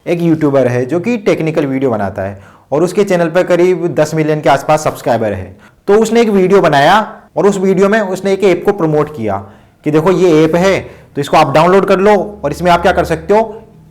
एक यूट्यूबर है जो कि टेक्निकल वीडियो बनाता है और उसके चैनल पर करीब 10 मिलियन के आसपास सब्सक्राइबर है। तो उसने एक वीडियो बनाया और उस वीडियो में उसने एक ऐप को प्रमोट किया कि देखो ये ऐप है तो इसको आप डाउनलोड कर लो और इसमें आप क्या कर सकते हो,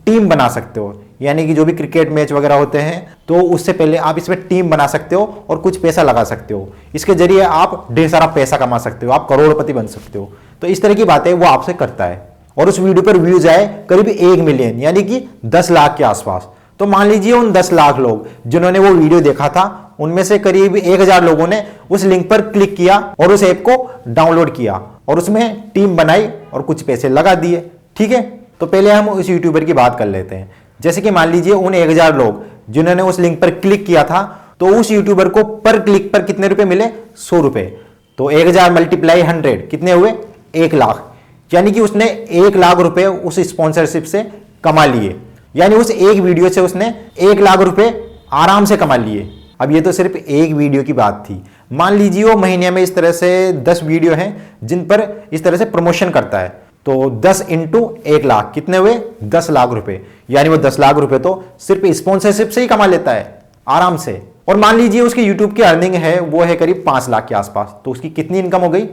टीम बना सकते हो। यानी कि जो भी क्रिकेट मैच वगैरह होते हैं तो उससे पहले आप इसमें टीम बना सकते हो और कुछ पैसा लगा सकते हो। इसके जरिए आप ढेर सारा पैसा कमा सकते हो, आप करोड़पति बन सकते हो। तो इस तरह की बातें वो आपसे करता है और उस वीडियो पर व्यूज आए करीब 1 मिलियन यानी कि 10 लाख के आसपास। तो मान लीजिए उन 10 लाख लोग जिन्होंने वो वीडियो देखा था उनमें से करीब 1000 लोगों ने उस लिंक पर क्लिक किया और उस ऐप को डाउनलोड किया और उसमें टीम बनाई और कुछ पैसे लगा दिए। ठीक है, तो पहले हम उस यूट्यूबर की बात कर लेते हैं। जैसे कि मान लीजिए उन 1000 लोग जिन्होंने उस लिंक पर क्लिक किया था तो उस यूट्यूबर को पर क्लिक पर कितने रुपए मिले, 100 रुपए। तो 1000 मल्टीप्लाई 100 कितने हुए, 1 लाख। यानी कि उसने 1 लाख रुपए उस स्पॉन्सरशिप से कमा लिए। यानी उस एक वीडियो से उसने 1 लाख रुपए आराम से कमा लिए। अब ये तो सिर्फ एक वीडियो की बात थी। मान लीजिए वो महीने में इस तरह से 10 वीडियो हैं जिन पर इस तरह से प्रमोशन करता है तो 10 इंटू 1 लाख कितने हुए, 10 लाख रुपए। यानी वो 10 लाख रुपए तो सिर्फ स्पॉन्सरशिप से ही कमा लेता है आराम से। और मान लीजिए उसकी यूट्यूब की अर्निंग है वो है करीब 5 लाख के आसपास, तो उसकी कितनी इनकम हो गई,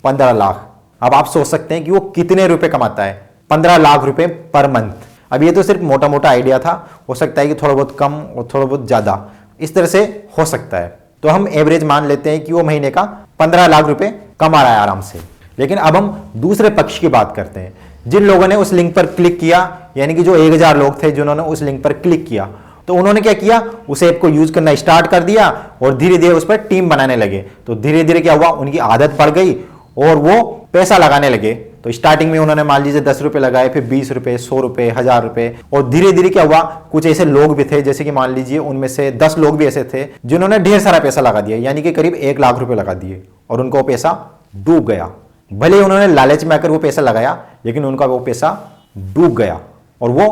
15 लाख। अब आप सोच सकते हैं कि वो कितने रुपए कमाता है, 15 लाख रुपए पर मंथ। अब ये तो सिर्फ मोटा मोटा आइडिया था, हो सकता है कि थोड़ा बहुत कम और थोड़ा बहुत ज्यादा इस तरह से हो सकता है। तो हम एवरेज मान लेते हैं कि वो महीने का 15 लाख रुपए कमा रहा है आराम से। लेकिन अब हम दूसरे पक्ष की बात करते हैं, जिन लोगों ने उस लिंक पर क्लिक किया, यानी कि जो 1000 लोग थे जिन्होंने उस लिंक पर क्लिक किया, तो उन्होंने क्या किया, उस ऐप को यूज करना स्टार्ट कर दिया और धीरे धीरे उस पर टीम बनाने लगे। तो धीरे धीरे क्या हुआ, उनकी आदत पड़ गई और वो पैसा लगाने लगे। तो स्टार्टिंग में उन्होंने मान लीजिए 10 रुपए लगाए, फिर 20 रुपए, 100 रुपए, 1000 रुपए, और धीरे धीरे क्या हुआ, कुछ ऐसे लोग भी थे जैसे कि मान लीजिए उनमें से 10 लोग भी ऐसे थे जिन्होंने ढेर सारा पैसा लगा दिया, यानी कि करीब 1 लाख रुपए लगा दिए और उनको पैसा डूब गया। भले उन्होंने लालच में आकर वो पैसा लगाया लेकिन उनका वो पैसा डूब गया और वो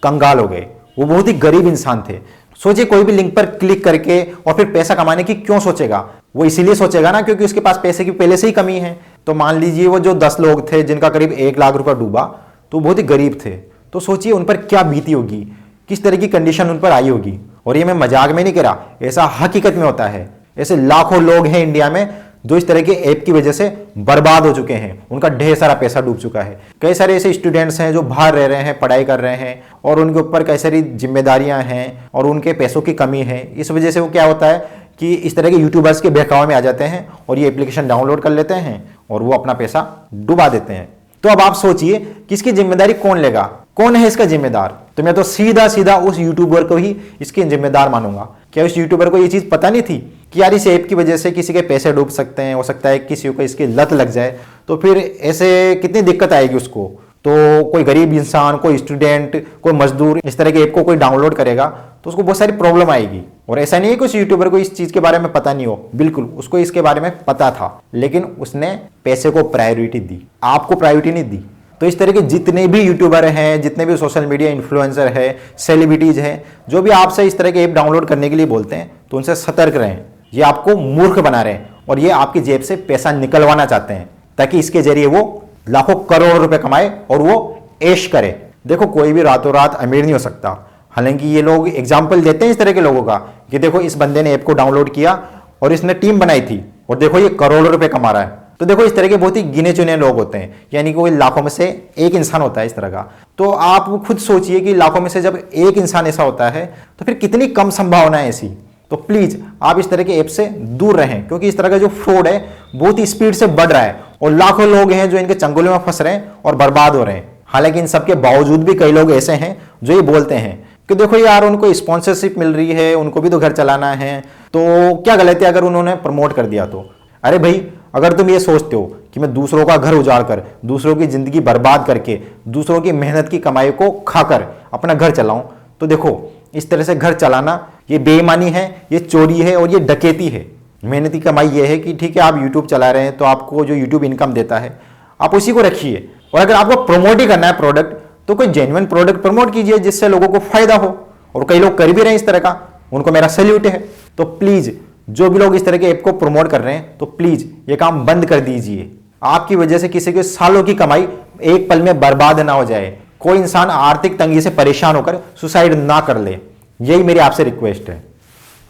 कंगाल हो गए। वो बहुत ही गरीब इंसान थे। सोचिए कोई भी लिंक पर क्लिक करके और फिर पैसा कमाने की क्यों सोचेगा, वो इसीलिए सोचेगा ना क्योंकि उसके पास पैसे की पहले से ही कमी है। तो मान लीजिए वो जो 10 लोग थे जिनका करीब 1 लाख रुपया डूबा तो बहुत ही गरीब थे। तो सोचिए उन पर क्या बीती होगी, किस तरह की कंडीशन उन पर आई होगी। और ये मैं मजाक में नहीं कह रहा, ऐसा हकीकत में होता है। ऐसे लाखों लोग हैं इंडिया में जो इस तरह के ऐप की वजह से बर्बाद हो चुके हैं, उनका ढेर सारा पैसा डूब चुका है। कई सारे ऐसे स्टूडेंट्स हैं जो बाहर रह रहे हैं, पढ़ाई कर रहे हैं और उनके ऊपर कई सारी जिम्मेदारियां हैं और उनके पैसों की कमी है। इस वजह से वो क्या होता है कि इस तरह के यूट्यूबर्स के बहकावे में आ जाते हैं और ये एप्लीकेशन डाउनलोड कर लेते हैं और वो अपना पैसा डुबा देते हैं। तो अब आप सोचिए कि इसकी जिम्मेदारी कौन लेगा, कौन है इसका जिम्मेदार। तो मैं तो सीधा सीधा उस यूट्यूबर को ही इसकी जिम्मेदार मानूंगा। क्या उस यूट्यूबर को ये चीज पता नहीं थी कि यार इस ऐप की वजह से किसी के पैसे डूब सकते हैं, हो सकता है किसी को इसकी लत लग जाए तो फिर ऐसे कितनी दिक्कत आएगी उसको। तो कोई गरीब इंसान, कोई स्टूडेंट, कोई मजदूर इस तरह के ऐप को कोई डाउनलोड करेगा तो उसको बहुत सारी प्रॉब्लम आएगी। और ऐसा नहीं है कि उस यूट्यूबर को इस चीज के बारे में पता नहीं हो, बिल्कुल उसको इसके बारे में पता था, लेकिन उसने पैसे को प्रायोरिटी दी, आपको प्रायोरिटी नहीं दी। तो इस तरह के जितने भी यूट्यूबर हैं, जितने भी सोशल मीडिया इन्फ्लुएंसर है, सेलिब्रिटीज हैं, जो भी आपसे इस तरह के ऐप डाउनलोड करने के लिए बोलते हैं तो उनसे सतर्क रहें। ये आपको मूर्ख बना रहे हैं और ये आपकी जेब से पैसा निकलवाना चाहते हैं ताकि इसके जरिए वो लाखों करोड़ रुपए कमाए और वो ऐश करे। देखो कोई भी रातों रात अमीर नहीं हो सकता। हालांकि ये लोग एग्जाम्पल देते हैं इस तरह के लोगों का कि देखो इस बंदे ने ऐप को डाउनलोड किया और इसने टीम बनाई थी और देखो ये करोड़ों रुपए कमा रहा है। तो देखो इस तरह के बहुत ही गिने चुने लोग होते हैं, यानी कि कोई लाखों में से एक इंसान होता है इस तरह का। तो आप खुद सोचिए कि लाखों में से जब एक इंसान ऐसा होता है तो फिर कितनी कम संभावना है ऐसी। तो प्लीज आप इस तरह के ऐप से दूर रहें क्योंकि इस तरह का जो फ्रॉड है बहुत ही स्पीड से बढ़ रहा है और लाखों लोग हैं जो इनके चंगुल में फंस रहे हैं और बर्बाद हो रहे हैं। हालांकि इन सबके बावजूद भी कई लोग ऐसे हैं जो ये बोलते हैं कि देखो यार उनको स्पॉन्सरशिप मिल रही है, उनको भी तो घर चलाना है, तो क्या गलत है अगर उन्होंने प्रमोट कर दिया तो। अरे भाई अगर तुम ये सोचते हो कि मैं दूसरों का घर उजाड़ कर, दूसरों की जिंदगी बर्बाद करके, दूसरों की मेहनत की कमाई को खाकर अपना घर चलाऊं, तो देखो इस तरह से घर चलाना ये बेईमानी है, ये चोरी है और ये डकैती है। मेहनत की कमाई ये है कि ठीक है आप यूट्यूब चला रहे हैं तो आपको जो यूट्यूब इनकम देता है आप उसी को रखिए, और अगर आपको प्रमोट ही करना है प्रोडक्ट तो कोई जेन्युइन प्रोडक्ट प्रमोट कीजिए जिससे लोगों को फायदा हो। और कई लोग कर भी रहे हैं इस तरह का, उनको मेरा सैल्यूट है। तो प्लीज जो भी लोग इस तरह के ऐप को प्रमोट कर रहे हैं तो प्लीज ये काम बंद कर दीजिए। आपकी वजह से किसी के सालों की कमाई एक पल में बर्बाद ना हो जाए। कोई इंसान आर्थिक तंगी से परेशान होकर सुसाइड ना कर ले। यही मेरी आपसे रिक्वेस्ट है।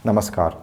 नमस्कार।